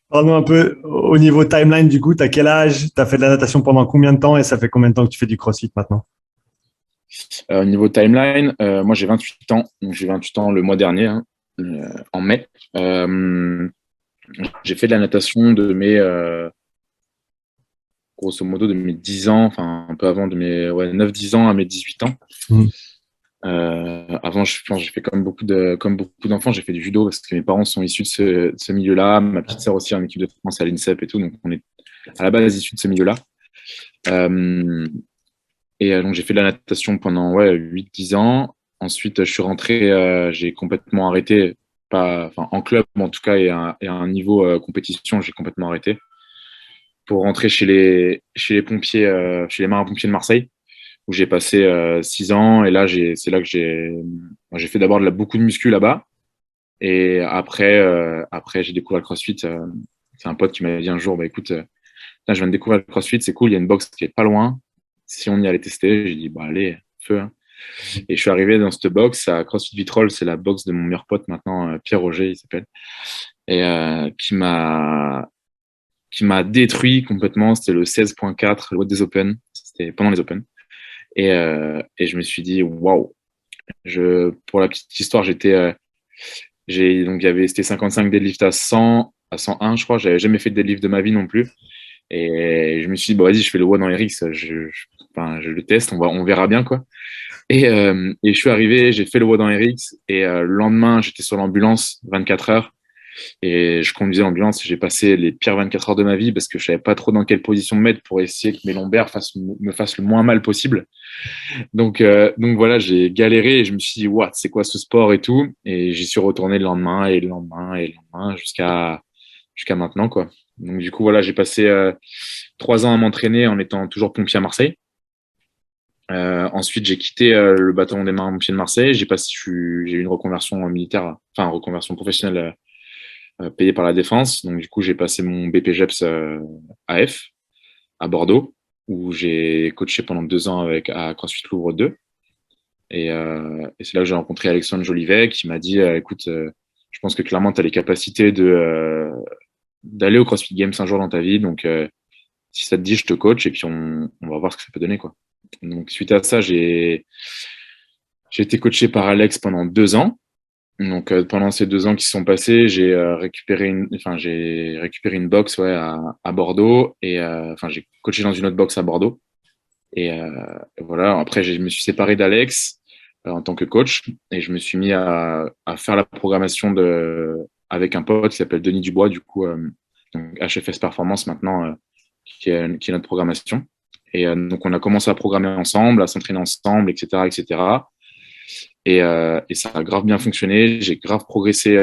Parle-nous un peu au niveau timeline, du coup, t'as quel âge? T'as fait de la natation pendant combien de temps et ça fait combien de temps que tu fais du CrossFit maintenant? Au niveau timeline, moi j'ai 28 ans, donc j'ai 28 ans le mois dernier, hein, en mai. Euh, j'ai fait de la natation grosso modo, de mes 10 ans, enfin un peu avant, de mes 9-10 ans à mes 18 ans. Mhm. Avant, je pense, j'ai fait comme beaucoup d'enfants, j'ai fait du judo parce que mes parents sont issus de ce milieu-là. Ma petite sœur aussi en équipe de France à l'INSEP et tout, donc on est à la base issus de ce milieu-là. Euh, donc j'ai fait de la natation pendant 8-10 ans. Ensuite, je suis rentré, j'ai complètement arrêté, pas, enfin, en club en tout cas, et à un niveau compétition, j'ai complètement arrêté pour rentrer chez les pompiers, chez les marins-pompiers de Marseille, où j'ai passé 6 ans. Et là, c'est là que j'ai fait d'abord beaucoup de muscu là-bas. Et après j'ai découvert le CrossFit. C'est un pote qui m'a dit un jour, bah écoute, là, je viens de découvrir le CrossFit, c'est cool, il y a une box qui est pas loin. Si on y allait tester, j'ai dit, bah allez, feu, hein. Et je suis arrivé dans cette box à CrossFit Vitrolles, c'est la box de mon meilleur pote maintenant, Pierre Roger, il s'appelle, et qui m'a détruit complètement. C'était le 16.4, le What des Open, c'était pendant les Open. Et je me suis dit, waouh. Pour la petite histoire, donc c'était 55 deadlift à 100, à 101, je crois. J'avais jamais fait de deadlift de ma vie non plus. Et je me suis dit, bah, vas-y, je fais le WOD en RX, enfin, je le teste, on verra bien, quoi. Et je suis arrivé, j'ai fait le WOD en RX, et le lendemain, j'étais sur l'ambulance 24 heures, et je conduisais l'ambulance, et j'ai passé les pires 24 heures de ma vie parce que je savais pas trop dans quelle position me mettre pour essayer que mes lombaires me fassent le moins mal possible. Donc voilà, j'ai galéré et je me suis dit, what, c'est quoi ce sport et tout? Et j'y suis retourné le lendemain et le lendemain et le lendemain jusqu'à maintenant, quoi. Donc du coup, voilà, j'ai passé 3 ans à m'entraîner en étant toujours pompier à Marseille. Ensuite, j'ai quitté le bataillon des marins-pompiers de Marseille. J'ai eu une reconversion militaire, enfin, reconversion professionnelle payée par la Défense. Donc, du coup, j'ai passé mon BPGEPS AF à Bordeaux, où j'ai coaché pendant 2 ans à CrossFit Louvre 2. Et c'est là que j'ai rencontré Alexandre Jolivet qui m'a dit, écoute, je pense que clairement, tu as les capacités d'aller au CrossFit Games un jour dans ta vie. Donc, si ça te dit, je te coach et puis on va voir ce que ça peut donner, quoi. Donc, suite à ça, j'ai été coaché par Alex pendant 2 ans. Donc, pendant ces 2 ans qui se sont passés, j'ai récupéré une box, ouais, à Bordeaux. Et enfin, j'ai coaché dans une autre box à Bordeaux. Et voilà, après, je me suis séparé d'Alex en tant que coach et je me suis mis à faire la programmation avec un pote qui s'appelle Denis Dubois, du coup, donc HFS Performance maintenant, qui est notre programmation. Et donc, on a commencé à programmer ensemble, à s'entraîner ensemble, etc., etc. Et ça a grave bien fonctionné. J'ai grave progressé,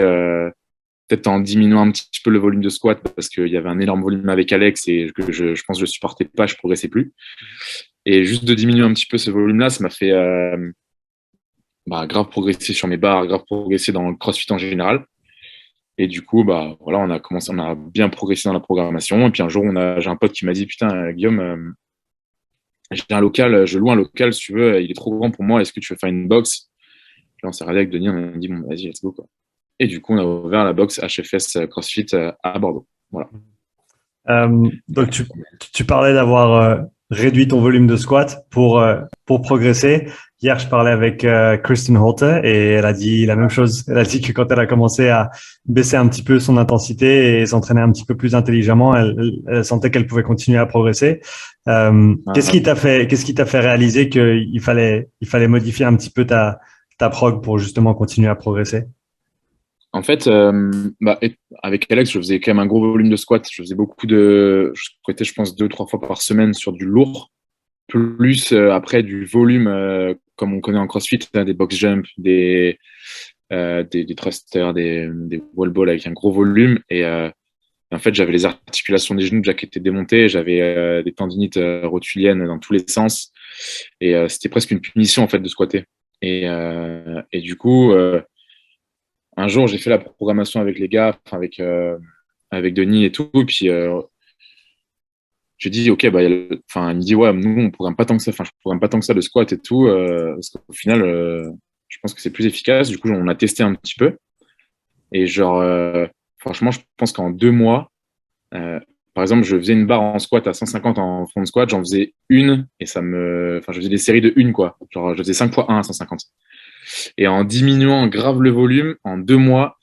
peut-être en diminuant un petit peu le volume de squat parce qu'il y avait un énorme volume avec Alex et que je pense que je supportais pas, je progressais plus. Et juste de diminuer un petit peu ce volume-là, ça m'a fait grave progresser sur mes barres, grave progresser dans le CrossFit en général. Et du coup, bah voilà, on a bien progressé dans la programmation. Et puis un jour, j'ai un pote qui m'a dit, putain, Guillaume, j'ai un local, je loue un local, si tu veux, il est trop grand pour moi. Est-ce que tu veux faire une box? Puis on s'est regardé avec Denis, on a dit, bon, vas-y, let's go, quoi. Et du coup, on a ouvert la box HFS CrossFit à Bordeaux. Voilà. Donc, tu parlais d'avoir réduit ton volume de squat pour progresser. Hier, je parlais avec Kristen Holter et elle a dit la même chose. Elle a dit que quand elle a commencé à baisser un petit peu son intensité et s'entraîner un petit peu plus intelligemment, elle sentait qu'elle pouvait continuer à progresser. Ah, Qu'est-ce qui t'a fait réaliser qu'il fallait modifier un petit peu ta prog pour justement continuer à progresser? En fait, avec Alex, je faisais quand même un gros volume de squat. Je squattais, je pense, 2 ou 3 fois par semaine sur du lourd, plus après du volume, comme on connaît en CrossFit, hein, des box jump, des thrusters, des wall balls avec un gros volume. Et en fait, j'avais les articulations des genoux déjà qui étaient démontées, j'avais des tendinites rotuliennes dans tous les sens. Et c'était presque une punition, en fait, de squatter. Et du coup, un jour, j'ai fait la programmation avec les gars, enfin, avec Denis et tout. Et puis, je dis, OK, bah, enfin, il me dit, ouais, nous, on programme pas tant que ça. Enfin, je programme pas tant que ça le squat et tout. Parce qu'au final, je pense que c'est plus efficace. Du coup, on a testé un petit peu. Et genre, franchement, je pense qu'en 2 mois, Par exemple, je faisais une barre en squat à 150 en front squat, j'en faisais une et enfin, je faisais des séries de une, quoi. Genre, je faisais 5 fois 1 à 150. Et en diminuant grave le volume, en 2 mois,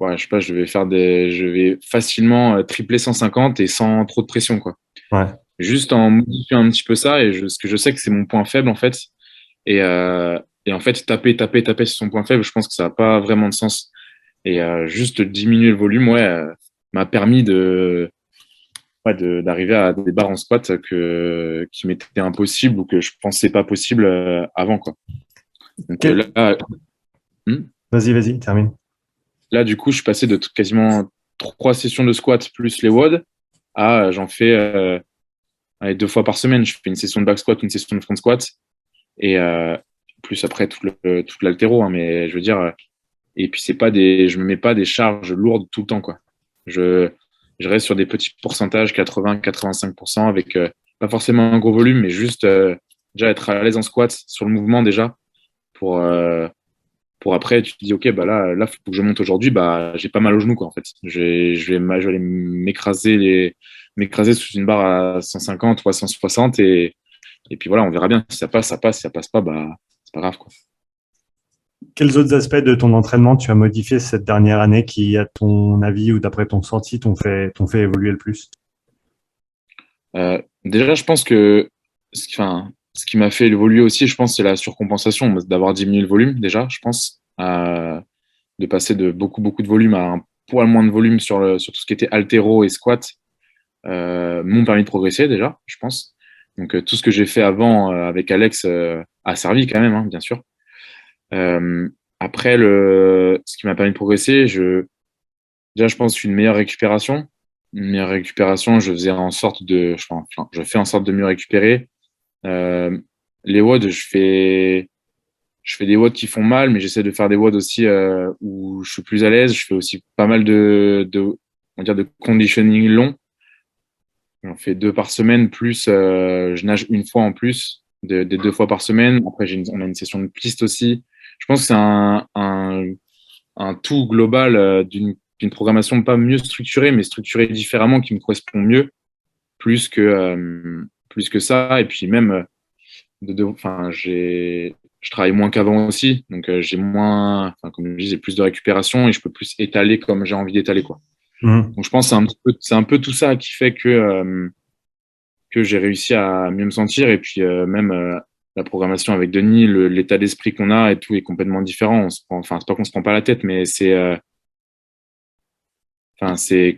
ouais, je sais pas, je vais facilement tripler 150 et sans trop de pression, quoi. Ouais. Juste en modifiant un petit peu ça ce que je sais que c'est mon point faible, en fait. Et, euh, et en fait, taper sur son point faible, je pense que ça n'a pas vraiment de sens. Et juste diminuer le volume, ouais, m'a permis d'arriver à des barres en squat qui m'étaient impossibles ou que je pensais pas possible avant, quoi. Donc Quel- hmm, Vas-y, termine. du coup, je suis passé de quasiment 3 sessions de squat plus les WOD à j'en fais allez, 2 fois par semaine. Je fais une session de back squat, une session de front squat et plus après toute l'haltéro, hein, mais je veux dire, et puis je me mets pas des charges lourdes tout le temps, quoi. Je, je reste sur des petits pourcentages, 80-85%, avec pas forcément un gros volume, mais juste déjà être à l'aise en squat sur le mouvement déjà pour pour après tu te dis ok, bah là faut que je monte aujourd'hui, bah j'ai pas mal au genou, quoi, en fait. Je vais aller m'écraser sous une barre à 150 ou à 160 et puis voilà, on verra bien. Si ça passe, ça passe. Si ça passe pas, bah c'est pas grave, quoi. Quels autres aspects de ton entraînement tu as modifié cette dernière année qui, à ton avis ou d'après ton ressenti, t'ont fait évoluer le plus? Déjà, je pense que ce qui m'a fait évoluer aussi, je pense, c'est la surcompensation, d'avoir diminué le volume, déjà, je pense, de passer de beaucoup de volume à un poil moins de volume sur tout ce qui était haltéro et squat, m'ont permis de progresser, déjà, je pense. Donc, tout ce que j'ai fait avant avec Alex a servi quand même, hein, bien sûr. Euh, Après, ce qui m'a permis de progresser, déjà, je pense une meilleure récupération. Une meilleure récupération, je fais en sorte de mieux récupérer. Euh, les WOD, je fais des WOD qui font mal, mais j'essaie de faire des WOD aussi où je suis plus à l'aise. Je fais aussi pas mal on va dire, de conditioning long. J'en fais 2 par semaine, plus je nage une fois en plus des 2 fois par semaine. Après, on a une session de piste aussi. Je pense que c'est un tout global d'une programmation pas mieux structurée, mais structurée différemment qui me correspond mieux, plus que ça. Et puis même, enfin, je travaille moins qu'avant aussi, donc j'ai moins, enfin, comme je dis, j'ai plus de récupération et je peux plus étaler comme j'ai envie d'étaler, quoi. Mhm. Donc je pense que c'est un peu tout ça qui fait que j'ai réussi à mieux me sentir. Et puis même la programmation avec Denis, l'état d'esprit qu'on a et tout est complètement différent. Enfin, c'est pas qu'on se prend pas la tête, mais c'est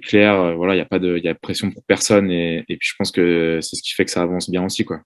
clair. Voilà, il y a pas de pression pour personne. Et puis je pense que c'est ce qui fait que ça avance bien aussi, quoi.